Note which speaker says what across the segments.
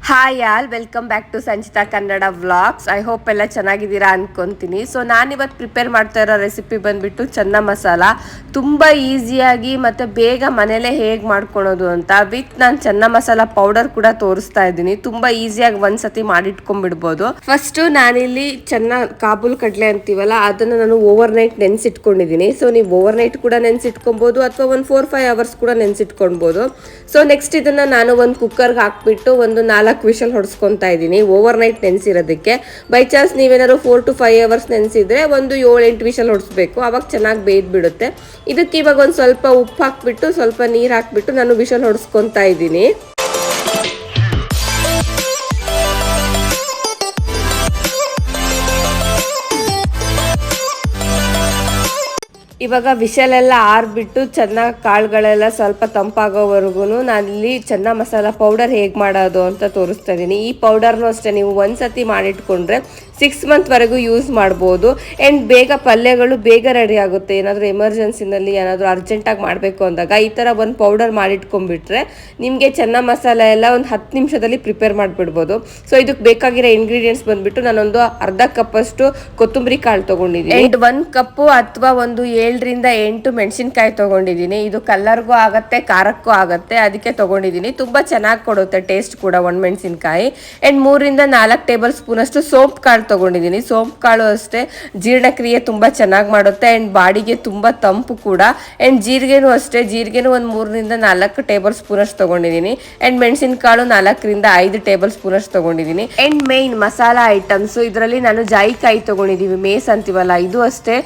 Speaker 1: Hi all, welcome back to Sanchita Kannada vlogs. I hope ಎಲ್ಲ ಚೆನ್ನಾಗಿದ್ದೀರಾ ಅನ್ಕೊಂತೀನಿ. ಸೊ ನಾನಿವತ್ತು ಪ್ರಿಪೇರ್ ಮಾಡ್ತಾ ಇರೋ ರೆಸಿಪಿ ಬಂದ್ಬಿಟ್ಟು ಚೆನ್ನ ಮಸಾಲ. ತುಂಬ ಈಸಿಯಾಗಿ ಮತ್ತು ಬೇಗ ಮನೇಲೇ ಹೇಗೆ ಮಾಡ್ಕೊಳೋದು ಅಂತ ವಿತ್ ನಾನು ಚೆನ್ನ ಮಸಾಲ ಪೌಡರ್ ಕೂಡ ತೋರಿಸ್ತಾ ಇದ್ದೀನಿ. ತುಂಬ ಈಸಿಯಾಗಿ ಒಂದ್ಸತಿ ಮಾಡಿಟ್ಕೊಂಡ್ಬಿಡ್ಬೋದು. ಫಸ್ಟು ನಾನಿಲ್ಲಿ ಚೆನ್ನ ಕಾಬೂಲ್ ಕಡಲೆ ಅಂತೀವಲ್ಲ, ಅದನ್ನು ನಾನು ಓವರ್ ನೈಟ್ ನೆನೆಸಿಟ್ಕೊಂಡಿದ್ದೀನಿ. ಸೊ ನೀವು ಓವರ್ ನೈಟ್ ಕೂಡ ನೆನೆಸಿಟ್ಕೊಬೋದು ಅಥವಾ ಒಂದು 4-5 ಅವರ್ಸ್ ಕೂಡ ನೆನೆಸಿಟ್ಕೊಳ್ಬೋದು. ಸೊ ನೆಕ್ಸ್ಟ್ ಇದನ್ನು ನಾನು ಒಂದು ಕುಕ್ಕರ್ಗೆ ಹಾಕ್ಬಿಟ್ಟು ಒಂದು 4 ವಿಷಲ್ ಹೊಡ್ಸ್ಕೊತಾ ಇದ್ದೀನಿ ಓವರ್ ನೈಟ್ ನೆನೆಸಿರೋದಕ್ಕೆ. ಬೈ ಚಾನ್ಸ್ ನೀವೇನಾದ್ರು 4 to 5 ಅವರ್ಸ್ ನೆನೆಸಿದ್ರೆ ಒಂದು 7-8 ವಿಷಲ್ ಹೊಡಿಸ್ಬೇಕು, ಅವಾಗ ಚೆನ್ನಾಗಿ ಬೇಯ್ದು ಬಿಡುತ್ತೆ. ಇದಕ್ಕೆ ಇವಾಗ ಒಂದು ಸ್ವಲ್ಪ ಉಪ್ಪು ಹಾಕ್ಬಿಟ್ಟು ಸ್ವಲ್ಪ ನೀರು ಹಾಕ್ಬಿಟ್ಟು ನಾನು ವಿಷಲ್ ಹೊಡ್ಸ್ಕೊತಾ ಇದ್ದೀನಿ. ಇವಾಗ ವಿಷಲೆಲ್ಲ ಆರ್ಬಿಟ್ಟು ಚೆನ್ನಾಗಿ ಕಾಳುಗಳೆಲ್ಲ ಸ್ವಲ್ಪ ತಂಪಾಗೋವರೆಗೂ ನಾನಿಲ್ಲಿ ಚೆನ್ನ ಮಸಾಲ ಪೌಡರ್ ಹೇಗೆ ಮಾಡೋದು ಅಂತ ತೋರಿಸ್ತಾ ಇದ್ದೀನಿ. ಈ ಪೌಡರ್ನು ಅಷ್ಟೇ ನೀವು ಒಂದ್ಸತಿ ಮಾಡಿಟ್ಕೊಂಡ್ರೆ 6 ಮಂತ್ವರೆಗೂ ಯೂಸ್ ಮಾಡ್ಬೋದು. ಆ್ಯಂಡ್ ಬೇಗ ಪಲ್ಯಗಳು ಬೇಗ ರೆಡಿ ಆಗುತ್ತೆ. ಏನಾದರೂ ಎಮರ್ಜೆನ್ಸಿನಲ್ಲಿ ಏನಾದರೂ ಅರ್ಜೆಂಟಾಗಿ ಮಾಡಬೇಕು ಅಂದಾಗ ಈ ಥರ ಒಂದು ಪೌಡರ್ ಮಾಡಿಟ್ಕೊಂಡ್ಬಿಟ್ರೆ ನಿಮಗೆ ಚೆನ್ನ ಮಸಾಲ ಎಲ್ಲ ಒಂದು 10 ನಿಮಿಷದಲ್ಲಿ ಪ್ರಿಪೇರ್ ಮಾಡಿಬಿಡ್ಬೋದು. ಸೊ ಇದಕ್ಕೆ ಬೇಕಾಗಿರೋ ಇಂಗ್ರೀಡಿಯೆಂಟ್ಸ್ ಬಂದುಬಿಟ್ಟು ನಾನೊಂದು ಅರ್ಧ ಕಪ್ಪಷ್ಟು ಕೊತ್ತಂಬರಿ ಕಾಳು ತೊಗೊಂಡಿದ್ದೀನಿ. ಆ್ಯಂಡ್ 1 ಕಪ್ಪು ಅಥವಾ ಒಂದು 7ರಿಂದ 8 ಮೆಣಸಿನ್ಕಾಯಿ ತೊಗೊಂಡಿದ್ದೀನಿ. ಇದು ಕಲ್ಲರ್ಗೂ ಆಗುತ್ತೆ, ಖಾರಕ್ಕೂ ಆಗುತ್ತೆ, ಅದಕ್ಕೆ ತೊಗೊಂಡಿದ್ದೀನಿ. ತುಂಬ ಚೆನ್ನಾಗಿ ಕೊಡುತ್ತೆ ಟೇಸ್ಟ್ ಕೂಡ ಒಣಮೆಣಸಿನ್ಕಾಯಿ. ಆ್ಯಂಡ್ 3ರಿಂದ 4 ಟೇಬಲ್ ಸ್ಪೂನಷ್ಟು ಸೋಂಪು ಕಾಳು ತೊಗೊಂಡಿದ್ದೀನಿ. ಸೋಂಪು ಕಾಳು ಅಷ್ಟೇ ಜೀರ್ಣಕ್ರಿಯೆ ತುಂಬ ಚೆನ್ನಾಗಿ ಮಾಡುತ್ತೆ ಆ್ಯಂಡ್ ಬಾಡಿಗೆ ತುಂಬ ತಂಪು ಕೂಡ. ಆ್ಯಂಡ್ ಜೀರಿಗೆನೂ ಅಷ್ಟೇ, ಜೀರಿಗೆನೂ ಒಂದು 3ರಿಂದ 4 ಟೇಬಲ್ ಸ್ಪೂನಷ್ಟು ತೊಗೊಂಡಿದ್ದೀನಿ. ಆ್ಯಂಡ್ ಮೆಣಸಿನಕಾಳು 4ರಿಂದ 5 ಟೇಬಲ್ ಸ್ಪೂನಷ್ಟು ತೊಗೊಂಡಿದ್ದೀನಿ. ಆ್ಯಂಡ್ ಮೇಯ್ನ್ ಮಸಾಲ ಐಟಮ್ಸು ಇದರಲ್ಲಿ ನಾನು ಜಾಯಿಕಾಯಿ ತೊಗೊಂಡಿದ್ದೀವಿ, ಮೇಸ್ ಅಂತೀವಲ್ಲ, ಇದು ಅಷ್ಟೇ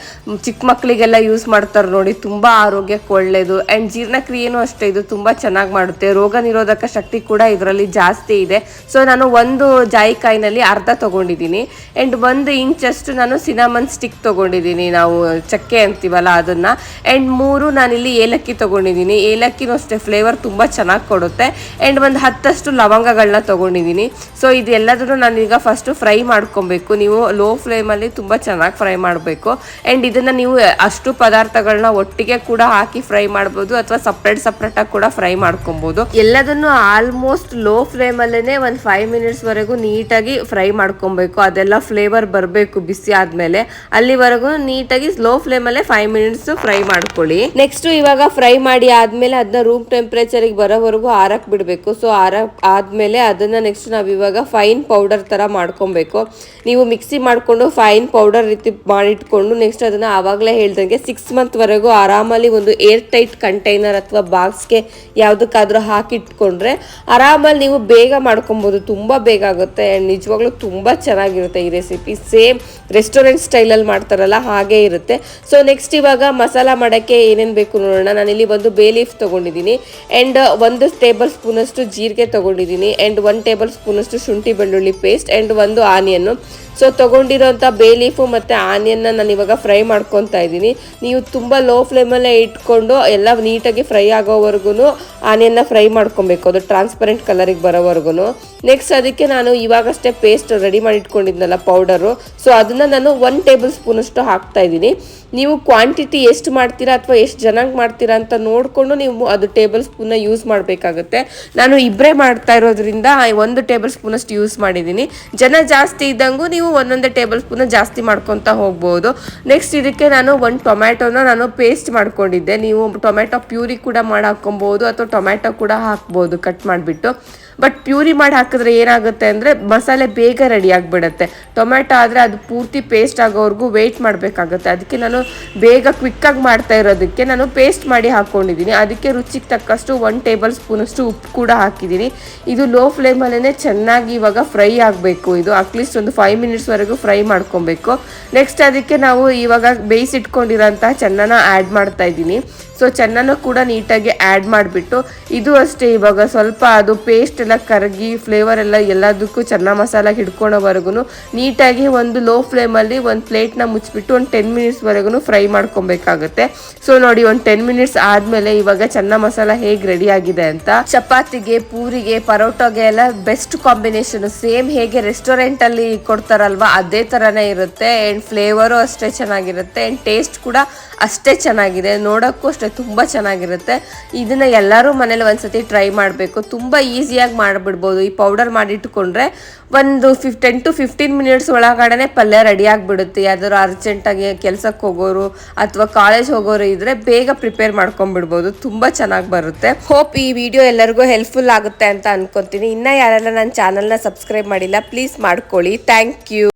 Speaker 1: ಚಿಕ್ಕ ಮಕ್ಕಳಿಗೆಲ್ಲ ಯೂಸ್ ಮಾಡ್ತಾರೆ ನೋಡಿ, ತುಂಬ ಆರೋಗ್ಯಕ್ಕೆ ಒಳ್ಳೆಯದು. ಆ್ಯಂಡ್ ಜೀರ್ಣಕ್ರಿಯೆನೂ ಅಷ್ಟೇ ಇದು ತುಂಬ ಚೆನ್ನಾಗಿ ಮಾಡುತ್ತೆ. ರೋಗ ನಿರೋಧಕ ಶಕ್ತಿ ಕೂಡ ಇದರಲ್ಲಿ ಜಾಸ್ತಿ ಇದೆ. ಸೊ ನಾನು ಒಂದು ಜಾಯಿಕಾಯಿನಲ್ಲಿ ಅರ್ಧ ತೊಗೊಂಡಿದ್ದೀನಿ. ಆ್ಯಂಡ್ 1 ಇಂಚಷ್ಟು ನಾನು ಸಿನಮನ್ ಸ್ಟಿಕ್ ತೊಗೊಂಡಿದ್ದೀನಿ, ನಾವು ಚಕ್ಕೆ ಅಂತೀವಲ್ಲ ಅದನ್ನು. ಆ್ಯಂಡ್ 3 ನಾನಿಲ್ಲಿ ಏಲಕ್ಕಿ ತೊಗೊಂಡಿದ್ದೀನಿ. ಏಲಕ್ಕಿನೂ ಅಷ್ಟೇ ಫ್ಲೇವರ್ ತುಂಬ ಚೆನ್ನಾಗಿ ಕೊಡುತ್ತೆ. ಆ್ಯಂಡ್ ಒಂದು 10 ಲವಂಗಗಳನ್ನ ತೊಗೊಂಡಿದ್ದೀನಿ. ಸೊ ಇದೆಲ್ಲದನ್ನು ನಾನೀಗ ಫಸ್ಟು ಫ್ರೈ ಮಾಡ್ಕೊಬೇಕು. ನೀವು ಲೋ ಫ್ಲೇಮಲ್ಲಿ ತುಂಬ ಚೆನ್ನಾಗಿ ಫ್ರೈ ಮಾಡಬೇಕು. ಆ್ಯಂಡ್ ಇದನ್ನು ನೀವು ಅಷ್ಟು ಪದಾರ್ಥಗಳನ್ನ ಒಟ್ಟಿಗೆ ಕೂಡ ಹಾಕಿ ಫ್ರೈ ಮಾಡ್ಬೋದು ಅಥವಾ ಸಪ್ರೇಟಾಗಿ ಕೂಡ ಫ್ರೈ ಮಾಡ್ಕೊಬೋದು. ಎಲ್ಲದನ್ನು ಆಲ್ಮೋಸ್ಟ್ ಲೋ ಫ್ಲೇಮಲ್ಲೇ ಒಂದು 5 ಮಿನಿಟ್ಸ್ವರೆಗೂ ನೀಟಾಗಿ ಫ್ರೈ ಮಾಡ್ಕೊಬೇಕು. ಅದೆಲ್ಲ ಫ್ಲೇವರ್ ಬರಬೇಕು ಬಿಸಿ ಆದಮೇಲೆ, ಅಲ್ಲಿವರೆಗೂ ನೀಟಾಗಿ ಸ್ಲೋ ಫ್ಲೇಮಲ್ಲೇ 5 ಮಿನಿಟ್ಸ್ ಫ್ರೈ ಮಾಡ್ಕೊಳ್ಳಿ. ನೆಕ್ಸ್ಟ್ ಇವಾಗ ಫ್ರೈ ಮಾಡಿ ಆದಮೇಲೆ ಅದನ್ನ ರೂಮ್ ಟೆಂಪ್ರೇಚರಿಗೆ ಬರೋವರೆಗೂ ಆರಕ್ಕೆ ಬಿಡಬೇಕು. ಸೊ ಆದಮೇಲೆ ಅದನ್ನು ನೆಕ್ಸ್ಟ್ ನಾವು ಇವಾಗ ಫೈನ್ ಪೌಡರ್ ಥರ ಮಾಡ್ಕೊಬೇಕು. ನೀವು ಮಿಕ್ಸಿ ಮಾಡಿಕೊಂಡು ಫೈನ್ ಪೌಡರ್ ರೀತಿ ಮಾಡಿಟ್ಕೊಂಡು ನೆಕ್ಸ್ಟ್ ಅದನ್ನು ಆವಾಗಲೇ ಹೇಳ್ದಂಗೆ 6 ಮಂತ್ವರೆಗೂ ಆರಾಮಲ್ಲಿ ಒಂದು ಏರ್ ಟೈಟ್ ಕಂಟೈನರ್ ಅಥವಾ ಬಾಕ್ಸ್ಗೆ ಯಾವುದಕ್ಕಾದ್ರೂ ಹಾಕಿಟ್ಕೊಂಡ್ರೆ ಆರಾಮಲ್ಲಿ ನೀವು ಬೇಗ ಮಾಡ್ಕೊಬೋದು. ತುಂಬ ಬೇಗ ಆಗುತ್ತೆ ಆ್ಯಂಡ್ ನಿಜವಾಗ್ಲೂ ತುಂಬ ಚೆನ್ನಾಗಿರುತ್ತೆ ಈ ರೆಸಿಪಿ. ಸೇಮ್ ರೆಸ್ಟೋರೆಂಟ್ ಸ್ಟೈಲಲ್ಲಿ ಮಾಡ್ತಾರಲ್ಲ ಹಾಗೆ ಇರುತ್ತೆ. ಸೊ ನೆಕ್ಸ್ಟ್ ಇವಾಗ ಮಸಾಲ ಮಾಡೋಕ್ಕೆ ಏನೇನು ಬೇಕು ನೋಡೋಣ. ನಾನಿಲ್ಲಿ ಒಂದು ಬೇ ಲೀಫ್ ತೊಗೊಂಡಿದ್ದೀನಿ ಆ್ಯಂಡ್ 1 ಟೇಬಲ್ ಸ್ಪೂನಷ್ಟು ಜೀರಿಗೆ ತೊಗೊಂಡಿದ್ದೀನಿ ಆ್ಯಂಡ್ 1 ಟೇಬಲ್ ಸ್ಪೂನಷ್ಟು ಶುಂಠಿ ಬೆಳ್ಳುಳ್ಳಿ ಪೇಸ್ಟ್ ಆ್ಯಂಡ್ 1 ಆನಿಯನ್ನು. ಸೊ ತೊಗೊಂಡಿರೋಂಥ ಬೇ ಲೀಫು ಮತ್ತು ಆನಿಯನ್ನ ನಾನು ಇವಾಗ ಫ್ರೈ ಮಾಡ್ಕೊತಾ ಇದ್ದೀನಿ. ನೀವು ತುಂಬ ಲೋ ಫ್ಲೇಮಲ್ಲೇ ಇಟ್ಕೊಂಡು ಎಲ್ಲ ನೀಟಾಗಿ ಫ್ರೈ ಆಗೋವರೆಗೂ ಆನಿಯನ್ನ ಫ್ರೈ ಮಾಡ್ಕೊಬೇಕು, ಅದು ಟ್ರಾನ್ಸ್ಪರೆಂಟ್ ಕಲರಿಗೆ ಬರೋವರೆಗೂ. ನೆಕ್ಸ್ಟ್ ಅದಕ್ಕೆ ನಾನು ಇವಾಗಷ್ಟೇ ಪೇಸ್ಟ್ ರೆಡಿ ಮಾಡಿ ಇಟ್ಕೊಂಡಿದ್ನಲ್ಲ ಪೌಡರು, ಸೊ ಅದನ್ನು ನಾನು 1 ಟೇಬಲ್ ಸ್ಪೂನಷ್ಟು ಹಾಕ್ತಾ ಇದ್ದೀನಿ. ನೀವು ಕ್ವಾಂಟಿಟಿ ಎಷ್ಟು ಮಾಡ್ತೀರಾ ಅಥವಾ ಎಷ್ಟು ಜನಕ್ಕೆ ಮಾಡ್ತೀರಾ ಅಂತ ನೋಡಿಕೊಂಡು ನೀವು ಅದು ಟೇಬಲ್ ಸ್ಪೂನ್ನ ಯೂಸ್ ಮಾಡಬೇಕಾಗುತ್ತೆ. ನಾನು ಇಬ್ಬರೇ ಮಾಡ್ತಾ ಇರೋದ್ರಿಂದ 1 ಟೇಬಲ್ ಸ್ಪೂನಷ್ಟು ಯೂಸ್ ಮಾಡಿದ್ದೀನಿ. ಜನ ಜಾಸ್ತಿ ಇದ್ದಂಗೂ ನೀವು 1 ಟೇಬಲ್ ಸ್ಪೂನ್ ಜಾಸ್ತಿ ಮಾಡ್ಕೊತಾ ಹೋಗ್ಬೋದು. ನೆಕ್ಸ್ಟ್ ಇದಕ್ಕೆ ನಾನು 1 ಟೊಮ್ಯಾಟೋನ ನಾನು ಪೇಸ್ಟ್ ಮಾಡ್ಕೊಂಡಿದ್ದೆ. ನೀವು ಟೊಮ್ಯಾಟೊ ಪ್ಯೂರಿ ಕೂಡ ಮಾಡಿ ಹಾಕ್ಕೊಬೋದು ಅಥವಾ ಟೊಮ್ಯಾಟೊ ಕೂಡ ಹಾಕ್ಬೋದು ಕಟ್ ಮಾಡಿಬಿಟ್ಟು. ಬಟ್ ಪ್ಯೂರಿ ಮಾಡಿ ಹಾಕಿದ್ರೆ ಏನಾಗುತ್ತೆ ಅಂದರೆ ಮಸಾಲೆ ಬೇಗ ರೆಡಿ ಆಗಿಬಿಡುತ್ತೆ. ಟೊಮ್ಯಾಟೊ ಆದರೆ ಅದು ಪೂರ್ತಿ ಪೇಸ್ಟ್ ಆಗೋವರೆಗೂ ವೆಯ್ಟ್ ಮಾಡಬೇಕಾಗುತ್ತೆ. ಅದಕ್ಕೆ ನಾನು ಬೇಗ ಕ್ವಿಕ್ಕಾಗಿ ಮಾಡ್ತಾ ಇರೋದಕ್ಕೆ ನಾನು ಪೇಸ್ಟ್ ಮಾಡಿ ಹಾಕ್ಕೊಂಡಿದ್ದೀನಿ. ಅದಕ್ಕೆ ರುಚಿಗೆ ತಕ್ಕಷ್ಟು 1 ಟೇಬಲ್ ಸ್ಪೂನಷ್ಟು ಉಪ್ಪು ಕೂಡ ಹಾಕಿದ್ದೀನಿ. ಇದು ಲೋ ಫ್ಲೇಮಲ್ಲೇ ಚೆನ್ನಾಗಿ ಇವಾಗ ಫ್ರೈ ಆಗಬೇಕು. ಇದು ಅಟ್ಲೀಸ್ಟ್ ಒಂದು 5 ಮಿನಿಟ್ಸ್ವರೆಗೂ ಫ್ರೈ ಮಾಡ್ಕೊಬೇಕು. ನೆಕ್ಸ್ಟ್ ಅದಕ್ಕೆ ನಾವು ಇವಾಗ ಬೇಯಿಸಿಟ್ಕೊಂಡಿರೋಂಥ ಚೆನ್ನನ ಆ್ಯಡ್ ಮಾಡ್ತಾ ಇದ್ದೀನಿ. ಸೊ ಚೆನ್ನನೂ ಕೂಡ ನೀಟಾಗಿ ಆ್ಯಡ್ ಮಾಡಿಬಿಟ್ಟು ಇದು ಅಷ್ಟೇ ಇವಾಗ ಸ್ವಲ್ಪ ಅದು ಪೇಸ್ಟ್ ಎಲ್ಲ ಕರಗಿ ಫ್ಲೇವರ್ ಎಲ್ಲ ಎಲ್ಲದಕ್ಕೂ ಚೆನ್ನ ಮಸಾಲ ಹಿಡ್ಕೊಳೋವರೆಗೂ ನೀಟಾಗಿ ಒಂದು ಲೋ ಫ್ಲೇಮಲ್ಲಿ ಒಂದು ಪ್ಲೇಟ್ನ ಮುಚ್ಚಿಬಿಟ್ಟು ಒಂದು 10 ಮಿನಿಟ್ಸ್ವರೆಗೂ ಫ್ರೈ ಮಾಡ್ಕೊಬೇಕಾಗುತ್ತೆ. ಸೊ ನೋಡಿ, ಒಂದು 10 ಮಿನಿಟ್ಸ್ ಆದಮೇಲೆ ಇವಾಗ ಚೆನ್ನ ಮಸಾಲ ಹೇಗೆ ರೆಡಿ ಆಗಿದೆ ಅಂತ. ಚಪಾತಿಗೆ, ಪೂರಿಗೆ, ಪರೋಟೋಗೆ ಎಲ್ಲ ಬೆಸ್ಟ್ ಕಾಂಬಿನೇಷನ್. ಸೇಮ್ ಹೇಗೆ ರೆಸ್ಟೋರೆಂಟಲ್ಲಿ ಕೊಡ್ತಾರಲ್ವ ಅದೇ ಥರನೇ ಇರುತ್ತೆ. ಆ್ಯಂಡ್ ಫ್ಲೇವರು ಅಷ್ಟೇ ಚೆನ್ನಾಗಿರುತ್ತೆ ಆ್ಯಂಡ್ ಟೇಸ್ಟ್ ಕೂಡ ಅಷ್ಟೇ ಚೆನ್ನಾಗಿದೆ. ನೋಡೋಕ್ಕೂ ಅಷ್ಟೇ ತುಂಬ ಚೆನ್ನಾಗಿರುತ್ತೆ. ಇದನ್ನು ಎಲ್ಲರೂ ಮನೇಲಿ ಒಂದ್ಸತಿ ಟ್ರೈ ಮಾಡಬೇಕು. ತುಂಬ ಈಸಿಯಾಗಿ ಮಾಡಿಬಿಡ್ಬೋದು. ಈ ಪೌಡರ್ ಮಾಡಿಟ್ಕೊಂಡ್ರೆ ಒಂದು 10 to 15 ಮಿನಿಟ್ಸ್ ಒಳಗಡೆ ಪಲ್ಯ ರೆಡಿ ಆಗಿಬಿಡುತ್ತೆ. ಯಾವ್ದಾದ್ರು ಅರ್ಜೆಂಟಾಗಿ ಕೆಲಸಕ್ಕೆ ಹೋಗೋರು ಅಥವಾ ಕಾಲೇಜ್ ಹೋಗೋರು ಇದ್ರೆ ಬೇಗ ಪ್ರಿಪೇರ್ ಮಾಡ್ಕೊಂಡ್ಬಿಡ್ಬೋದು. ತುಂಬ ಚೆನ್ನಾಗಿ ಬರುತ್ತೆ. ಹೋಪ್ ಈ ವಿಡಿಯೋ ಎಲ್ಲರಿಗೂ ಹೆಲ್ಪ್ಫುಲ್ ಆಗುತ್ತೆ ಅಂತ ಅನ್ಕೊತೀನಿ. ಇನ್ನು ಯಾರೆಲ್ಲ ನನ್ನ ಚಾನಲ್ನ ಸಬ್ಸ್ಕ್ರೈಬ್ ಮಾಡಿಲ್ಲ ಪ್ಲೀಸ್ ಮಾಡ್ಕೊಳ್ಳಿ. Thank you.